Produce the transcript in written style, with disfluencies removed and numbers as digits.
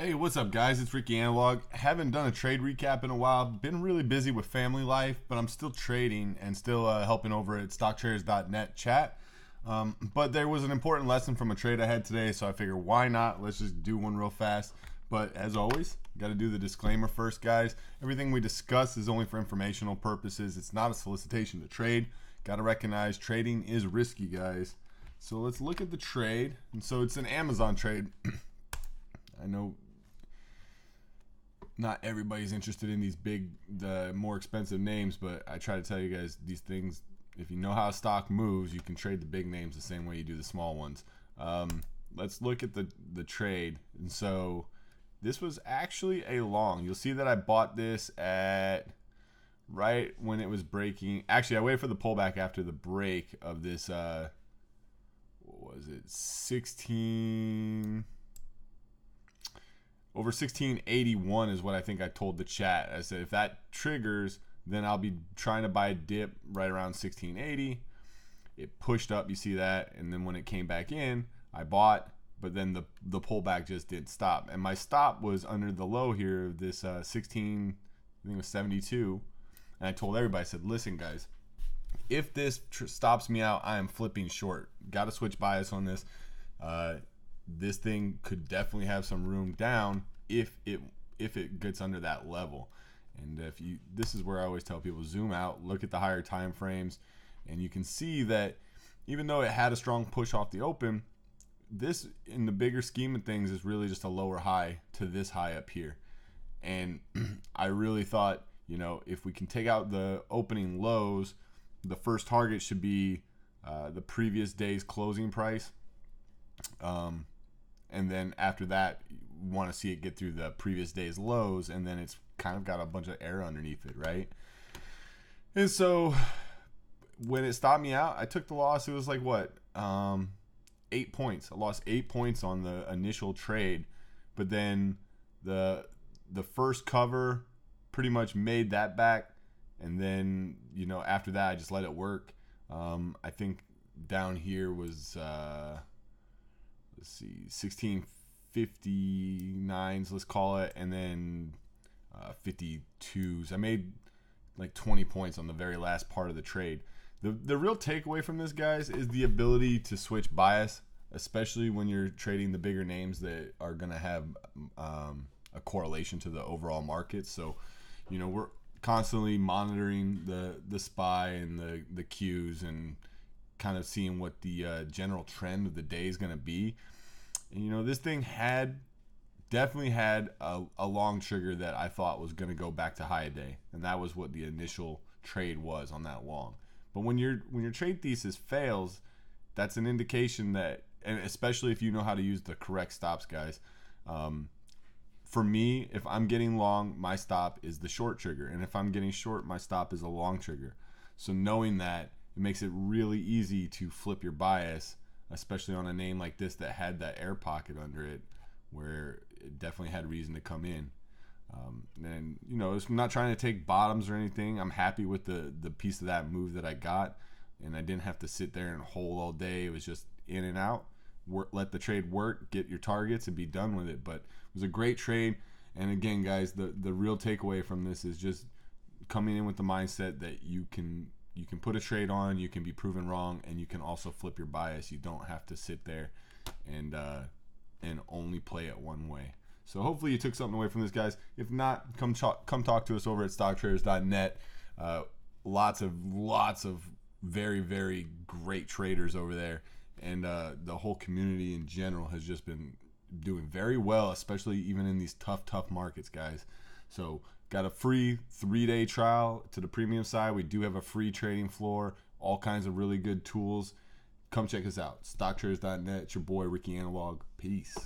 Hey, what's up, guys? It's Ricky Analog. Haven't done a trade recap in a while. Been really busy with family life, but I'm still trading and still helping over at stocktraders.net chat. But there was an important lesson from a trade I had today, so I figured why not? Let's just do one real fast. But as always, got to do the disclaimer first, guys. Everything we discuss is only for informational purposes. It's not a solicitation to trade. Got to recognize trading is risky, guys. So let's look at the trade. And so it's an Amazon trade. I know not everybody's interested in these big, the more expensive names, but I try to tell you guys these things. If you know how a stock moves, you can trade the big names the same way you do the small ones. Let's look at the trade. And so this was actually a long. You'll see that I bought this at right when it was breaking. Actually, I waited for the pullback after the break of this. What was it? 16. Over 1681 is what I think I told the chat. I said if that triggers, then I'll be trying to buy a dip right around 1680. It pushed up, you see that, and then when it came back in, I bought, but then the pullback just didn't stop. And my stop was under the low here of this 16, I think it was 72. And I told everybody, I said, listen, guys, if this stops me out, I am flipping short. Got to switch bias on this. This thing could definitely have some room down if it gets under that level. And this is where I always tell people, zoom out, look at the higher time frames, and you can see that even though it had a strong push off the open, this in the bigger scheme of things is really just a lower high to this high up here. And I really thought, if we can take out the opening lows, the first target should be the previous day's closing price. And then after that, you want to see it get through the previous day's lows, and then it's kind of got a bunch of air underneath it, right? And so when it stopped me out, I took the loss. It was like what? 8 points. I lost 8 points on the initial trade, but then the first cover pretty much made that back, and then after that I just let it work. I think down here was let's see, 1659s, let's call it, and then 52s. I made like 20 points on the very last part of the trade. The real takeaway from this, guys, is the ability to switch bias, especially when you're trading the bigger names that are going to have a correlation to the overall market. So, we're constantly monitoring the SPY and the Qs and kind of seeing what the general trend of the day is going to be. And this thing definitely had a long trigger that I thought was going to go back to high a day, and that was what the initial trade was on that long. But when your trade thesis fails, that's an indication that, and especially if you know how to use the correct stops, guys. For me, if I'm getting long, my stop is the short trigger, and if I'm getting short, my stop is a long trigger. So knowing that, it makes it really easy to flip your bias, especially on a name like this that had that air pocket under it where it definitely had reason to come in. And I'm not trying to take bottoms or anything. I'm happy with the piece of that move that I got, and I didn't have to sit there and hold all day. It was just in and out. Let the trade work, get your targets, and be done with it. But it was a great trade. And again, guys, the real takeaway from this is just coming in with the mindset that you can put a trade on, you can be proven wrong, and you can also flip your bias. You don't have to sit there and only play it one way. So hopefully you took something away from this, guys. If not, come talk to us over at stocktraders.net. Lots of very, very great traders over there, and the whole community in general has just been doing very well, especially even in these tough markets, guys. So got a free 3-day trial to the premium side. We do have a free trading floor, all kinds of really good tools. Come check us out. StockTraders.net. It's your boy, Ricky Analog. Peace.